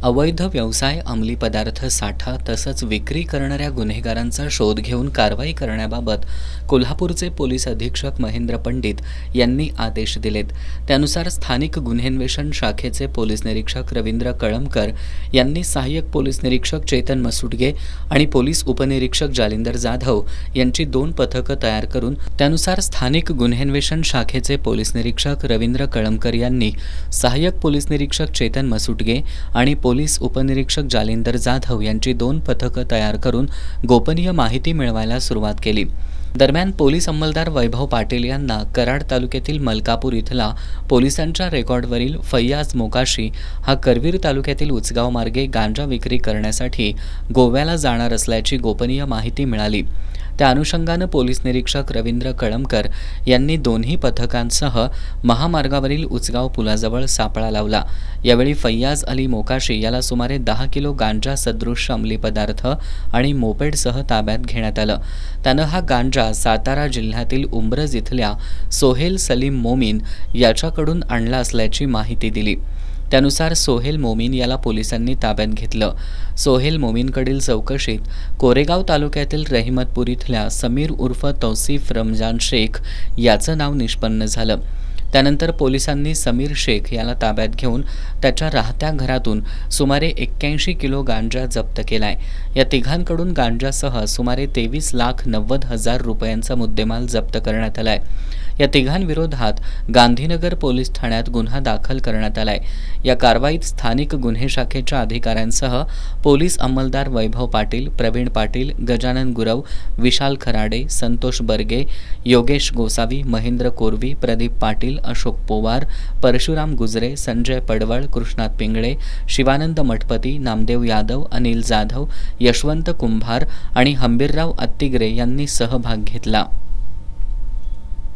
अवैध व्यवसाय, अंमली पदार्थ साठा तसंच विक्री करणाऱ्या गुन्हेगारांचा शोध घेऊन कारवाई करण्याबाबत कोल्हापूरचे पोलीस अधीक्षक महेंद्र पंडित यांनी आदेश दिलेत. त्यानुसार स्थानिक गुन्हेन्वेषण शाखेचे पोलीस निरीक्षक रवींद्र कळमकर यांनी सहाय्यक पोलीस निरीक्षक चेतन मसुटगे आणि पोलीस उपनिरीक्षक जालिंदर जाधव यांची 2 पथकं तयार करून त्यानुसार स्थानिक गुन्हेन्वेषण शाखेचे पोलीस निरीक्षक रवींद्र कळमकर यांनी सहाय्यक पोलीस निरीक्षक चेतन मसुटगे आणि पोलीस उपनिरीक्षक जालिंदर जाधव यांची 2 पथकं तयार करून गोपनीय माहिती मिळवायला सुरुवात केली. दरम्यान पोलीस अंमलदार वैभव पाटील यांना कराड तालुक्यातील मलकापूर इथला पोलिसांच्या रेकॉर्डवरील फैयाज मोकाशी हा करवीर तालुक्यातील उचगाव मार्गे गांजा विक्री करण्यासाठी गोव्याला जाणार असल्याची गोपनीय माहिती मिळाली. त्या अनुषंगानं पोलीस निरीक्षक रवींद्र कळमकर यांनी दोन्ही पथकांसह महामार्गावरील उचगाव पुलाजवळ सापळा लावला. यावेळी फैयाज अली मोकाशी याला सुमारे 10 किलो गांजा सदृश अंमली पदार्थ आणि मोपेडसह ताब्यात घेण्यात आलं. त्यानं हा गांजा सातारा जिल्ह्यातील उंब्रज इथल्या सोहेल सलीम मोमीन याच्याकडून आणला असल्याची माहिती दिली. त्यानुसार सोहेल मोमीन याला पोलिसांनी ताब्यात घेतलं. सोहेल मोमीनकडील चौकशीत कोरेगाव तालुक्यातील रहिमतपूर इथल्या समीर उर्फ तौसिफ रमजान शेख याचं नाव निष्पन्न झालं. त्यानंतर पोलिसांनी समीर शेख याला ताब्यात घेऊन त्याच्या राहत्या घरातून सुमारे 81 किलो गांजा जप्त केलाय. या तिघांकडून गांजासह सुमारे 23,90,000 रुपयांचा मुद्देमाल जप्त करण्यात आलाय. या तिघांविरोधात गांधीनगर पोलीस ठाण्यात गुन्हा दाखल करण्यात आलाय. या कारवाईत स्थानिक गुन्हे शाखेच्या अधिकाऱ्यांसह पोलीस अंमलदार वैभव पाटील, प्रवीण पाटील, गजानन गुरव, विशाल खराडे, संतोष बर्गे, योगेश गोसावी, महेंद्र कोरवी, प्रदीप पाटील, अशोक पोवार, परशुराम गुजरे, संजय पडवळ, कृष्णात पिंगळे, शिवानंद मठपती, नामदेव यादव, अनिल जाधव, यशवंत कुंभार आणि हंबीरराव अत्तिगरे यांनी सहभाग घेतला.